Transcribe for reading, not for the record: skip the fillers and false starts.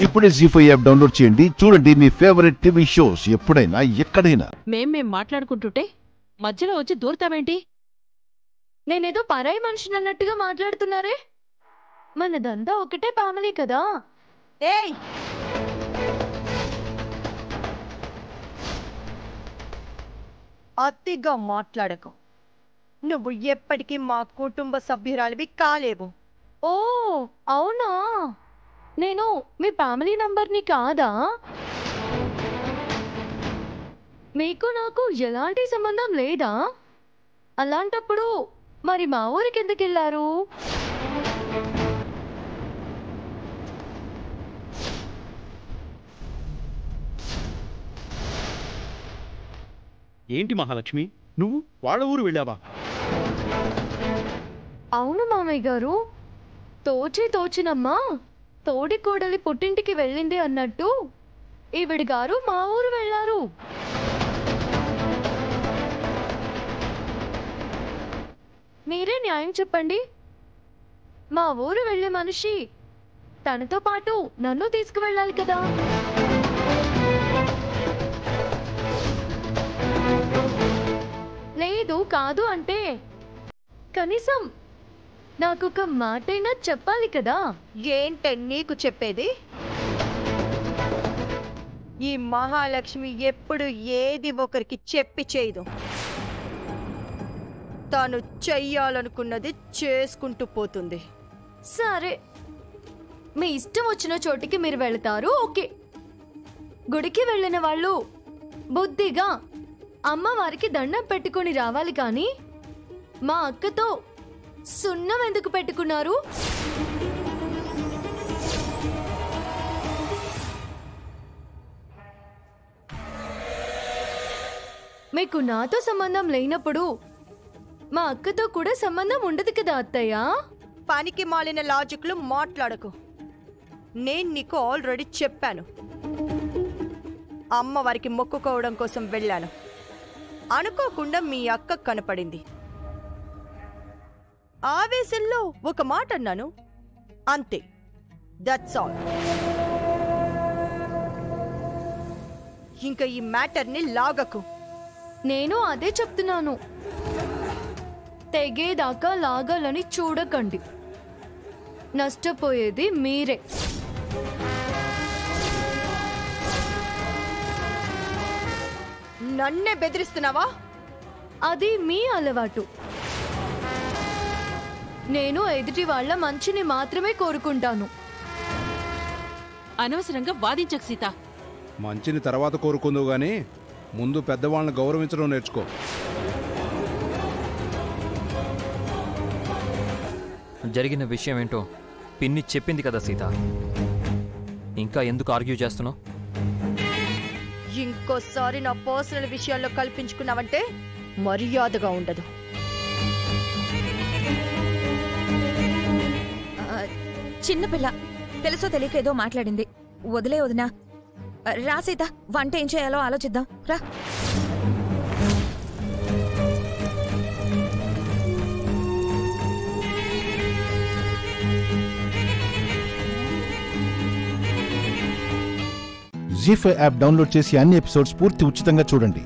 ఇప్పుడే జీ5 app download చేయండి. చూడండి మీ ఫేవరెట్ టీవీ షోస్ ఎప్పుడైనా ఎక్కడైనా. మేం మాట్లాడుకుంటుంటే మధ్యలో వచ్చి దూరతావేంటి? నేనేదో పరాయి మనిషిని అన్నట్టుగా మాట్లాడుతున్నారే. మనదంతా ఒకటే ఫ్యామిలీ కదా. ఏయ్, అతిగా మాట్లాడకు. నువ్వు ఎప్పటికీ మా కుటుంబ సభ్యురాలివి కాలేవు. ఓ అవునా, నేను మీ ఫ్యామిలీ నంబర్ని కాదా? మీకు నాకు ఎలాంటి సంబంధం లేదా? అలాంటప్పుడు మరి మా ఊరికి ఎందుకు వెళ్ళారు? ఏంటి మహాలక్ష్మి, నువ్వు వాళ్ళ ఊరు వెళ్ళావా? అవును మామయ్య గారు, తోచినమ్మా తోడి కోడలి పుట్టింటికి వెళ్ళింది అన్నట్టు ఈవిడి గారు మా ఊరు వెళ్ళారు. మీరే న్యాయం చెప్పండి. మా ఊరు వెళ్ళే మనిషి తనతో పాటు నన్ను తీసుకువెళ్ళాలి కదా. లేదు కాదు అంటే కనీసం నాకొక మాటైనా చెప్పాలి కదా. ఏంటే నీకు చెప్పేది? ఈ మహాలక్ష్మి ఎప్పుడు ఏది ఒకరికి చెప్పి చేయదు. తాను చెయ్యాలనుకున్నది చేసుకుంటూ పోతుంది. సరే, మీ ఇష్టం వచ్చిన చోటికి మీరు వెళతారు, ఓకే. గుడికి వెళ్ళిన వాళ్ళు బుద్ధిగా అమ్మవారికి దండం పెట్టుకుని రావాలి కానీ మా అక్కతో సున్నం ఎందుకు పెట్టుకున్నారు? మీకు నాతో సంబంధం లేనప్పుడు మా అక్కతో కూడా సంబంధం ఉండదు కదా అత్తయ్య. పనికి మాలిన లాజిక్లు మాట్లాడకు. నేను నీకు ఆల్రెడీ చెప్పాను. అమ్మవారికి మొక్కుకోవడం కోసం వెళ్ళాను. అనుకోకుండా మీ అక్క కనపడింది. ఆవేశంలో ఒక మాట అన్నాను, అంతే. That's all. ఇంకా ఈ మ్యాటర్ని లాగకు. నేను అదే చెప్తున్నాను, తెగేదాకా లాగాలని చూడకండి. నష్టపోయేది మీరే. నన్నే బెదిరిస్తున్నావా? అది మీ అలవాటు. నేను ఎదుటి వాళ్ళ మంచిని మాత్రమే కోరుకుంటాను. అనవసరంగా వాదించకు సీత. మంచిని తర్వాత కోరుకుందు గానీ ముందు పెద్దవాళ్ళని గౌరవించడం నేర్చుకో. జరిగిన విషయం ఏంటో పిన్ని చెప్పింది కదా సీత, ఇంకా ఎందుకు ఆర్గ్యూ చేస్తున్నావు? ఇంకోసారి నా పర్సనల్ విషయాల్లో కల్పించుకున్నావంటే మర్యాదగా ఉండదు. చిన్నపిల్ల తెలుసో తెలియక ఏదో మాట్లాడింది, వదిలే వదినా. రా సీత, వంట ఏం చేయాలో ఆలోచిద్దాం రా. జీ5 యాప్ డౌన్లోడ్ చేసి అన్ని ఎపిసోడ్స్ పూర్తి ఉచితంగా చూడండి.